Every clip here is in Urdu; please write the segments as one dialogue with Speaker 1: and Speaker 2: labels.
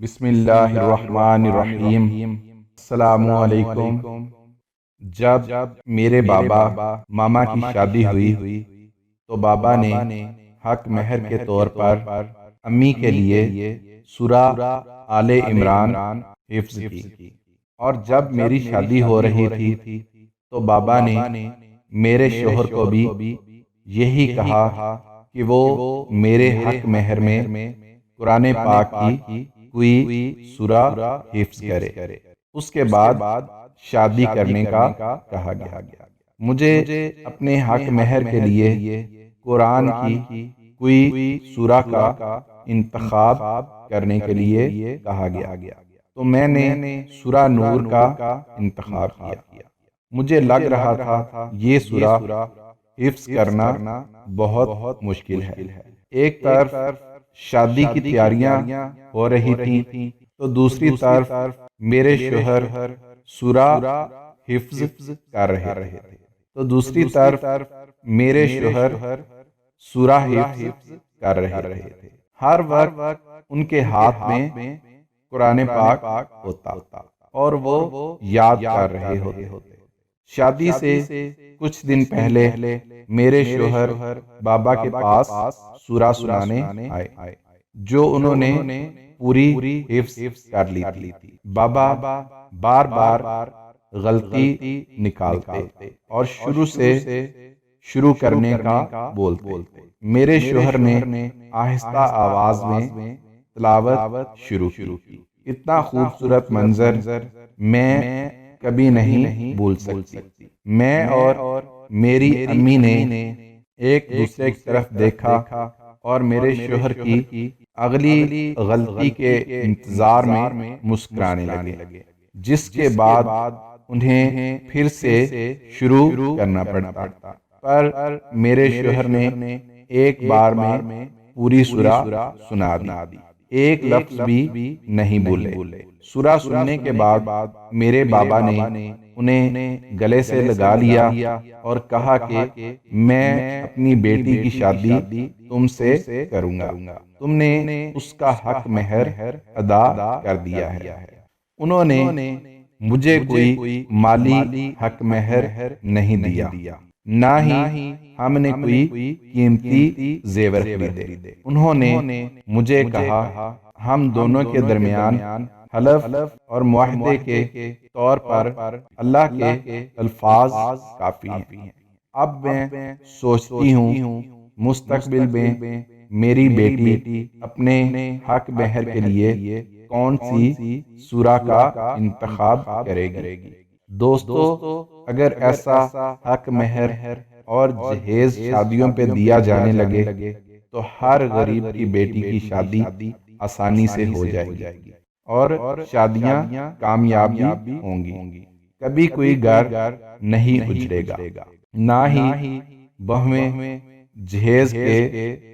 Speaker 1: بسم اللہ الرحمن الرحیم۔ السلام علیکم۔ جب میرے بابا ماما کی شادی ہوئی تو بابا نے حق مہر کے طور پر امی کے لیے سورہ آل عمران حفظ کی، اور جب میری شادی ہو رہی تھی تو بابا نے میرے شوہر کو بھی یہی کہا کہ وہ میرے حق مہر میں قرآن پاک کی کوئی سورہ حفظ کرے۔ اس کے بعد شادی کرنے کا کہا گیا۔ مجھے اپنے حق مہر کے لیے قرآن کی کوئی سورہ کا انتخاب کرنے کے لیے کہا گیا، تو میں نے سورہ نور کا انتخاب کیا۔ مجھے لگ رہا تھا یہ سورہ حفظ کرنا بہت مشکل ہے۔ ایک طرف شادی کی تیاریاں ہو رہی تھیں تو دوسری طرف میرے شوہر سورہ حفظ کر رہے تھے، تو دوسری طرف میرے شوہر سورہ حفظ کر رہے تھے۔ ہر وقت ان کے ہاتھ میں قرآن پاک ہوتا اور وہ یاد کر رہے ہوتے۔ شادی سے کچھ دن پہلے میرے شوہر بابا کے پاس سورہ سنانے آئے، جو انہوں نے پوری حفظ کر لی تھی۔ بابا بار بار غلطی نکالتے اور شروع کرنے کا بولتے۔ میرے شوہر نے آہستہ آواز میں تلاوت شروع کی۔ اتنا خوبصورت منظر میں کبھی نہیں بھول سکتی۔ میں اور میری امی نے ایک دوسرے کی طرف دیکھا اور میرے شوہر کی اگلی غلطی کے انتظار میں مسکرانے لگے، جس کے بعد انہیں پھر سے شروع کرنا پڑتا، پر میرے شوہر نے ایک بار میں پوری سورہ سنا دی، ایک لفظ بھی نہیں بھولے۔ سورہ سننے کے بعد میرے بابا نے انہیں گلے سے لگا لیا اور کہا کہ میں اپنی بیٹی کی شادی تم سے کروں گا، تم نے اس کا حق مہر ادا کر دیا ہے۔ انہوں نے مجھے کوئی مالی حق مہر نہیں دیا، نہ ہی ہم نے کوئی قیمتی زیور خریدے۔ انہوں نے مجھے کہا ہم دونوں کے درمیان حلف اور معاہدے کے طور پر اللہ کے الفاظ کافی ہیں۔ اب میں سوچتی ہوں مستقبل میں میری بیٹی اپنے حق مہر کے لیے کون سی سورہ کا انتخاب کرے گی۔ دوستو، اگر ایسا حق مہر اور جہیز شادیوں پہ دیا جانے لگے تو ہر غریب کی بیٹی کی شادی آسانی سے ہو جائے گی اور شادیاں کامیاب ہوں گی۔ کبھی کوئی گھر نہیں اجڑے گا، نہ ہی بہویں جہیز کے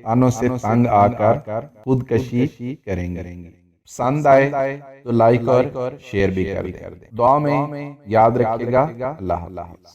Speaker 1: آنوں سے تنگ آ کر خودکشی کریں گے۔ پسند آئے تو لائک اور شیئر بھی کر دیں۔ دعا میں یاد رکھے گا۔ اللہ حافظ۔